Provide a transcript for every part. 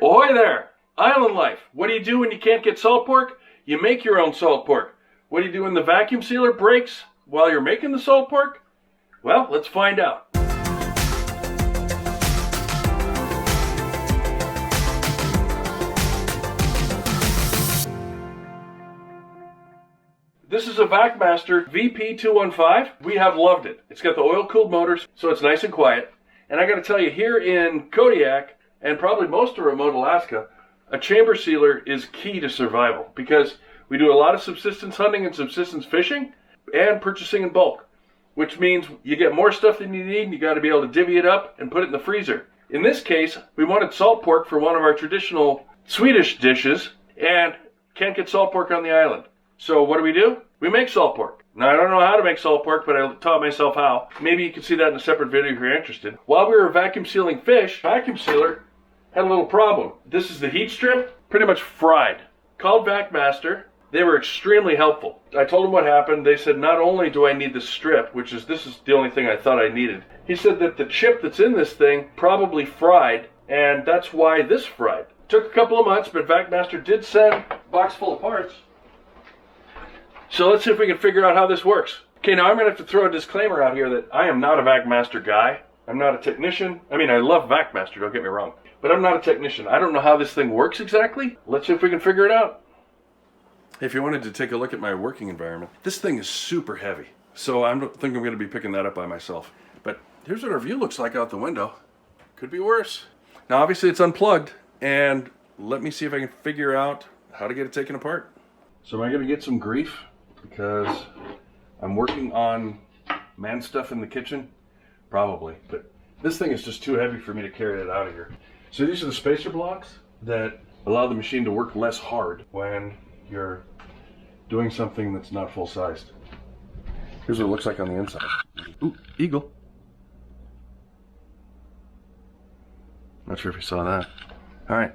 Ahoy there! Island life. What do you do when you can't get salt pork? You make your own salt pork. What do you do when the vacuum sealer breaks while you're making the salt pork? Well, let's find out. This is a VacMaster VP215. We have loved it. It's got the oil-cooled motors, so it's nice and quiet. And I got to tell you, here in Kodiak, and probably most of remote Alaska, a chamber sealer is key to survival because we do a lot of subsistence hunting and subsistence fishing and purchasing in bulk, which means you get more stuff than you need and you got to be able to divvy it up and put it in the freezer. In this case, we wanted salt pork for one of our traditional Swedish dishes and can't get salt pork on the island. So what do? We make salt pork. Now, I don't know how to make salt pork, but I taught myself how. Maybe you can see that in a separate video if you're interested. While we were vacuum sealing fish, vacuum sealer had a little problem. This is the heat strip, pretty much fried. Called VacMaster. They were extremely helpful. I told them what happened. They said, not only do I need the strip, this is the only thing I thought I needed. He said that the chip that's in this thing probably fried, and that's why this fried. Took a couple of months, but VacMaster did send a box full of parts. So let's see if we can figure out how this works. Okay, now I'm going to have to throw a disclaimer out here that I am not a VacMaster guy. I'm not a technician. I mean, I love VacMaster, don't get me wrong. But I'm not a technician. I don't know how this thing works exactly. Let's see if we can figure it out. If you wanted to take a look at my working environment, this thing is super heavy. So I don't think I'm going to be picking that up by myself. But here's what our view looks like out the window. Could be worse. Now, obviously it's unplugged. And let me see if I can figure out how to get it taken apart. So am I going to get some grief because I'm working on man stuff in the kitchen? Probably, but this thing is just too heavy for me to carry it out of here. So these are the spacer blocks that allow the machine to work less hard when you're doing something that's not full-sized. Here's what it looks like on the inside. Ooh, eagle. Not sure if you saw that. All right.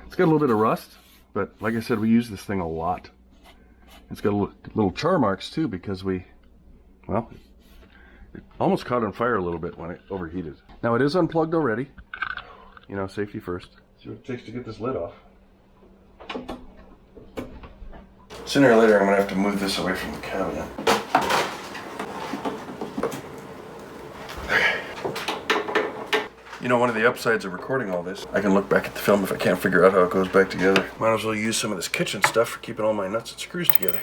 It's got a little bit of rust, but like I said, we use this thing a lot. It's got little char marks too because it almost caught on fire a little bit when it overheated. Now it is unplugged already. You know, safety first. See what it takes to get this lid off. Sooner or later I'm going to have to move this away from the cabinet. You know, one of the upsides of recording all this, I can look back at the film if I can't figure out how it goes back together. Might as well use some of this kitchen stuff for keeping all my nuts and screws together.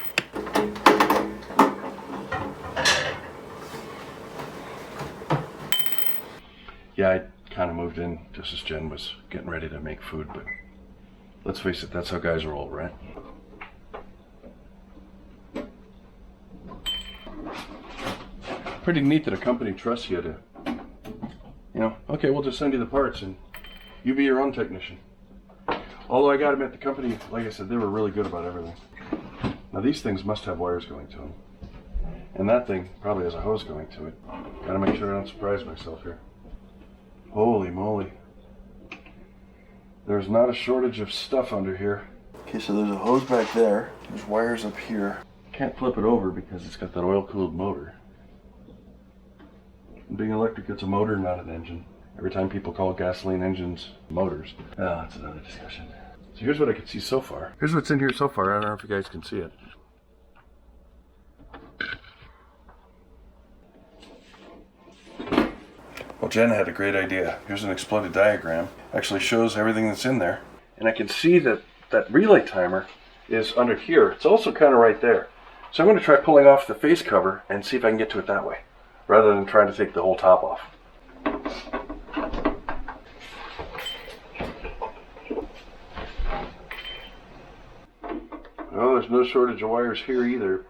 Yeah, I kind of moved in just as Jen was getting ready to make food, but let's face it, that's how guys roll, right? Pretty neat that a company trusts you to, you know, okay, we'll just send you the parts and you be your own technician. Although I gotta admit, the company, like I said, they were really good about everything. Now these things must have wires going to them. And that thing probably has a hose going to it. Gotta make sure I don't surprise myself here. Holy moly. There's not a shortage of stuff under here. Okay, so there's a hose back there. There's wires up here. Can't flip it over because it's got that oil-cooled motor. Being electric, it's a motor, not an engine. Every time people call gasoline engines motors. That's another discussion. So here's what I can see so far. Here's what's in here so far. I don't know if you guys can see it. Well, Jen had a great idea. Here's an exploded diagram. Actually shows everything that's in there. And I can see that that relay timer is under here. It's also kind of right there. So I'm going to try pulling off the face cover and see if I can get to it that way, rather than trying to take the whole top off. Oh, there's no shortage of wires here either.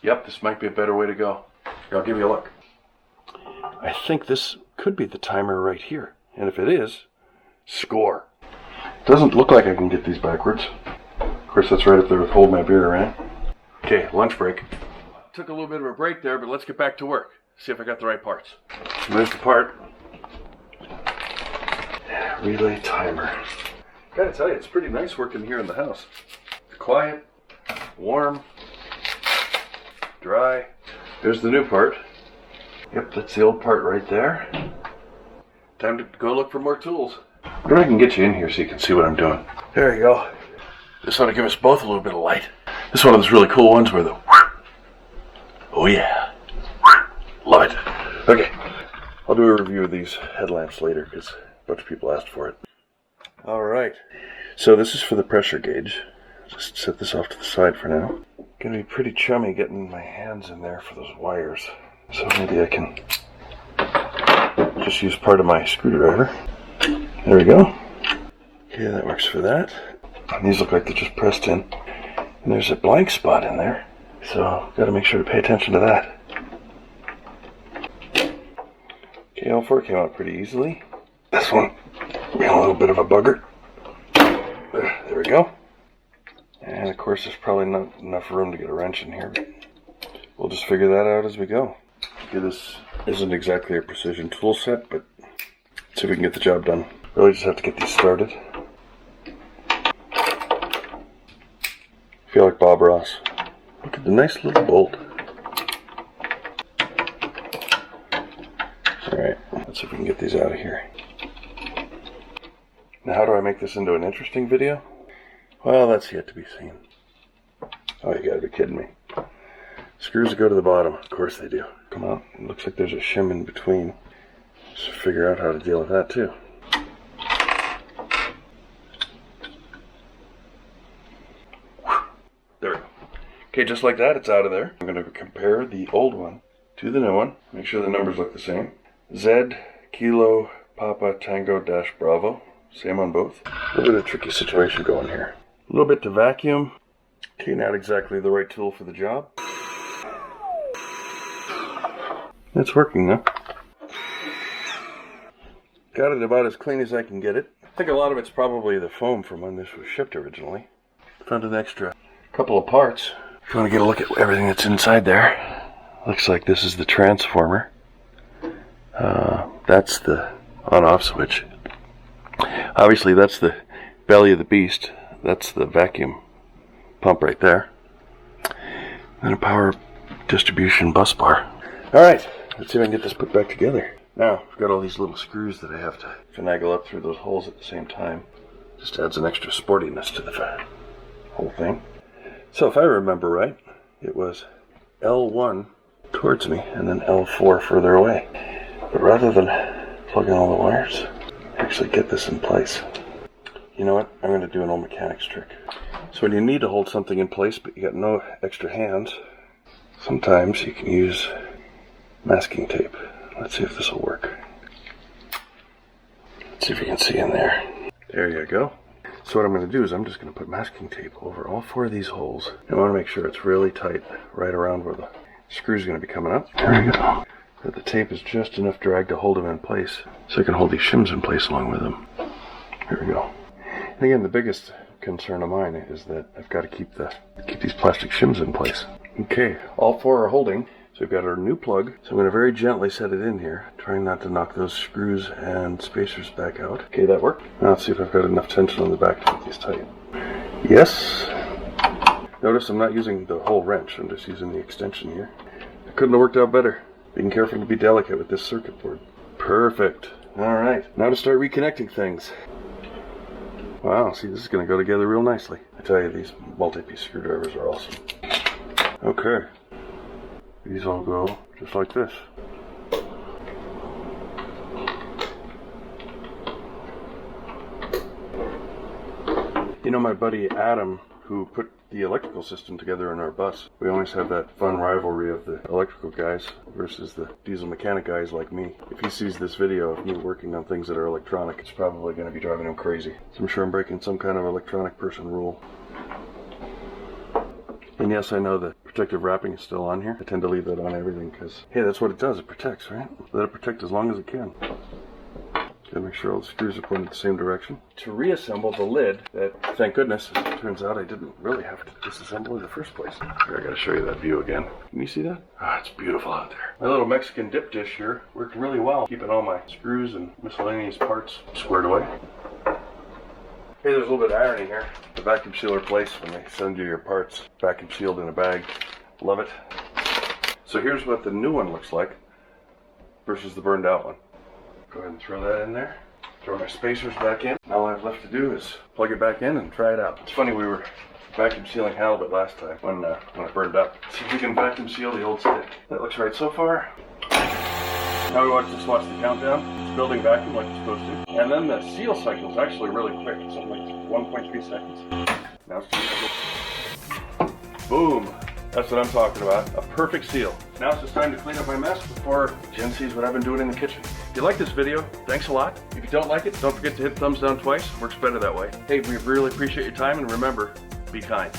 Yep, this might be a better way to go. Here, I'll give you a look. I think this could be the timer right here. And if it is, score. Doesn't look like I can get these backwards. Of course, that's right up there with hold my beer, right? Okay, lunch break. Took a little bit of a break there, but let's get back to work. See if I got the right parts. So there's the part. Relay timer. Gotta tell you, it's pretty nice working here in the house. Quiet, warm, dry. There's the new part. Yep, that's the old part right there. time to go look for more tools. Maybe I can get you in here so you can see what I'm doing. There you go. This ought to give us both a little bit of light. This is one of those really cool ones where the oh yeah, love it. Okay, I'll do a review of these headlamps later because a bunch of people asked for it. All right, so this is for the pressure gauge. Just set this off to the side for now. Gonna be pretty chummy getting my hands in there for those wires. So maybe I can just use part of my screwdriver. There we go. Okay, that works for that. And these look like they're just pressed in. And there's a blank spot in there. So gotta make sure to pay attention to that. Okay, all four came out pretty easily. This one being a little bit of a bugger. There we go. And of course there's probably not enough room to get a wrench in here, but we'll just figure that out as we go. Okay, this isn't exactly a precision tool set, but let's see if we can get the job done. Really just have to get these started. I feel like Bob Ross. Look at the nice little bolt. Alright, let's see if we can get these out of here. Now how do I make this into an interesting video? Well, that's yet to be seen. Oh, you gotta be kidding me. Screws that go to the bottom, of course they do. Come out, it looks like there's a shim in between. Just figure out how to deal with that too. There we go. Okay, just like that, it's out of there. I'm going to compare the old one to the new one. Make sure the numbers look the same. Z, Kilo, Papa, Tango, Dash, Bravo. Same on both. A little bit of a tricky situation going here. A little bit to vacuum. Okay, not exactly the right tool for the job. It's working now. Got it about as clean as I can get it. I think a lot of it's probably the foam from when this was shipped originally. Found an extra couple of parts. If you want to get a look at everything that's inside there. Looks like this is the transformer. That's the on-off switch. Obviously that's the belly of the beast. That's the vacuum pump right there. And a power distribution bus bar. Alright, let's see if I can get this put back together. Now, I've got all these little screws that I have to finagle up through those holes at the same time. Just adds an extra sportiness to the whole thing. So if I remember right, it was L1 towards me and then L4 further away. But rather than plug in all the wires, actually get this in place. You know what? I'm going to do an old mechanics trick. So when you need to hold something in place but you got no extra hands, sometimes you can use masking tape. Let's see if this will work. Let's see if you can see in there. There you go. So what I'm going to do is I'm just going to put masking tape over all four of these holes. I want to make sure it's really tight right around where the screw's going to be coming up. There we go. That the tape is just enough drag to hold them in place, so I can hold these shims in place along with them. Here we go. And again, the biggest concern of mine is that I've got to keep these plastic shims in place. Okay, all four are holding. So we've got our new plug. So I'm going to very gently set it in here, trying not to knock those screws and spacers back out. Okay, that worked. Now let's see if I've got enough tension on the back to get these tight. Yes. Notice I'm not using the whole wrench, I'm just using the extension here. It couldn't have worked out better. Being careful to be delicate with this circuit board. Perfect. Alright, now to start reconnecting things. Wow, see, this is going to go together real nicely. I tell you, these multi-piece screwdrivers are awesome. Okay. These all go just like this. You know, my buddy Adam, who put the electrical system together in our bus, we always have that fun rivalry of the electrical guys versus the diesel mechanic guys like me. If he sees this video of me working on things that are electronic, it's probably going to be driving him crazy. So I'm sure I'm breaking some kind of electronic person rule. And yes, I know the protective wrapping is still on here. I tend to leave that on everything because, hey, that's what it does. It protects, right? Let it protect as long as it can. Gotta make sure all the screws are pointed the same direction. To reassemble the lid, that, thank goodness, it turns out I didn't really have to disassemble in the first place. Here, I gotta show you that view again. Can you see that? Ah, it's beautiful out there. My little Mexican dip dish here worked really well, keeping all my screws and miscellaneous parts squared away. Hey, there's a little bit of irony here. The vacuum sealer place, when they send you your parts vacuum sealed in a bag. Love it. So here's what the new one looks like versus the burned out one. Go ahead and throw that in there. Throw my spacers back in. All I have left to do is plug it back in and try it out. It's funny, we were vacuum sealing halibut last time when it burned up. Let's see if we can vacuum seal the old stick. That looks right so far. Now we just watch the countdown. It's building vacuum like it's supposed to. And then the seal cycle is actually really quick. It's something like 1.3 seconds. Now it's just boom. That's what I'm talking about. A perfect seal. Now it's just time to clean up my mess before Jen sees what I've been doing in the kitchen. If you like this video, thanks a lot. If you don't like it, don't forget to hit thumbs down twice. Works better that way. Hey, we really appreciate your time, and remember, be kind.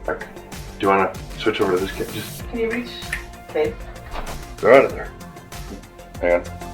Do you want to switch over to this kit? Can you reach? Okay. They're out of there. Hang on.